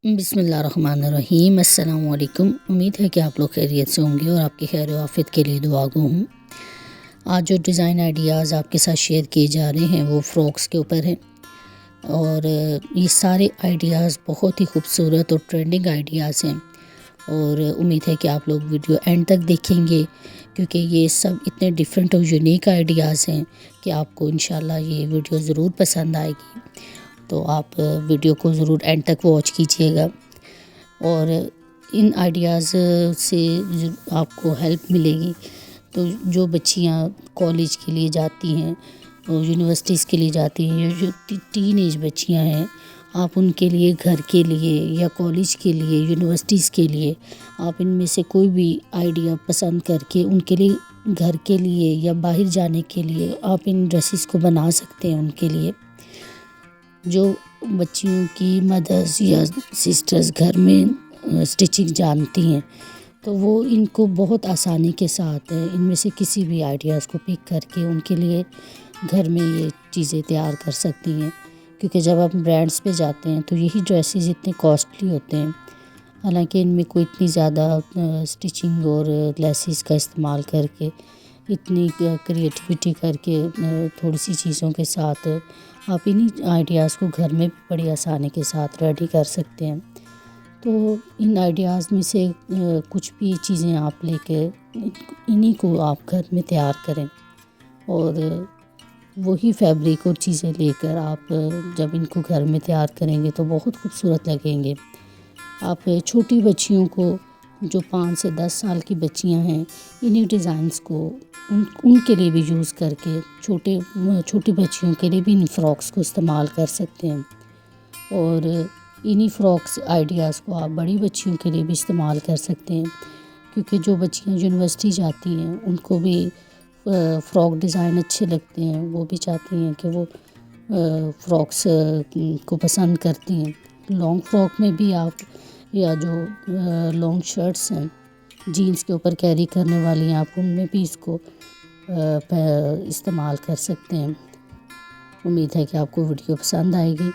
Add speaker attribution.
Speaker 1: بسم اللہ الرحمن الرحیم۔ السلام علیکم۔ امید ہے کہ آپ لوگ خیریت سے ہوں گے اور آپ کی خیر و عافیت کے لیے دعا گو ہوں۔ آج جو ڈیزائن آئیڈیاز آپ کے ساتھ شیئر کیے جا رہے ہیں وہ فراکس کے اوپر ہیں، اور یہ سارے آئیڈیاز بہت ہی خوبصورت اور ٹرینڈنگ آئیڈیاز ہیں، اور امید ہے کہ آپ لوگ ویڈیو اینڈ تک دیکھیں گے، کیونکہ یہ سب اتنے ڈیفرنٹ اور یونیک آئیڈیاز ہیں کہ آپ کو انشاءاللہ یہ ویڈیو ضرور پسند آئے گی۔ تو آپ ویڈیو کو ضرور اینڈ تک واچ کیجیے گا، اور ان آئیڈیاز سے آپ کو ہیلپ ملے گی۔ تو جو بچیاں کالج کے لیے جاتی ہیں اور یونیورسٹیز کے لیے جاتی ہیں، یا جو ٹین ایج بچیاں ہیں، آپ ان کے لیے گھر کے لیے یا کالج کے لیے یونیورسٹیز کے لیے آپ ان میں سے کوئی بھی آئیڈیا پسند کر کے ان کے لیے گھر کے لیے یا باہر جانے کے لیے آپ ان ڈریسز کو بنا سکتے ہیں۔ ان کے لیے جو بچیوں کی مدرز یا سسٹرز گھر میں اسٹچنگ جانتی ہیں، تو وہ ان کو بہت آسانی کے ساتھ ان میں سے کسی بھی آئیڈیاز کو پک کر کے ان کے لیے گھر میں یہ چیزیں تیار کر سکتی ہیں، کیونکہ جب آپ برانڈس پہ جاتے ہیں تو یہی ڈریسز اتنے کاسٹلی ہوتے ہیں، حالانکہ ان میں کوئی اتنی زیادہ اسٹچنگ اور لیسز کا استعمال کر کے اتنی کریٹیوٹی کر کے تھوڑی سی چیزوں کے ساتھ آپ انہی آئیڈیاز کو گھر میں بڑی آسانی کے ساتھ ریڈی کر سکتے ہیں۔ تو ان آئیڈیاز میں سے کچھ بھی چیزیں آپ لے کے انہی کو آپ گھر میں تیار کریں، اور وہی فیبرک اور چیزیں لے کر آپ جب ان کو گھر میں تیار کریں گے تو بہت خوبصورت لگیں گے۔ آپ چھوٹی بچیوں کو، جو 5 سے 10 سال کی بچیاں ہیں، انہی ڈیزائنز کو ان کے لیے بھی یوز کر کے چھوٹی بچیوں کے لیے بھی ان فراکس کو استعمال کر سکتے ہیں، اور انہی فراکس آئیڈیاز کو آپ بڑی بچیوں کے لیے بھی استعمال کر سکتے ہیں، کیونکہ جو بچیاں یونیورسٹی جاتی ہیں ان کو بھی فراک ڈیزائن اچھے لگتے ہیں، وہ بھی چاہتی ہیں کہ وہ فراکس کو پسند کرتی ہیں۔ لانگ فراک میں بھی آپ، یا جو لانگ شرٹس ہیں جینس کے اوپر کیری کرنے والی ہیں، آپ ان میں بھی اس کو استعمال کر سکتے ہیں۔ امید ہے کہ آپ کو ویڈیو پسند آئے گی۔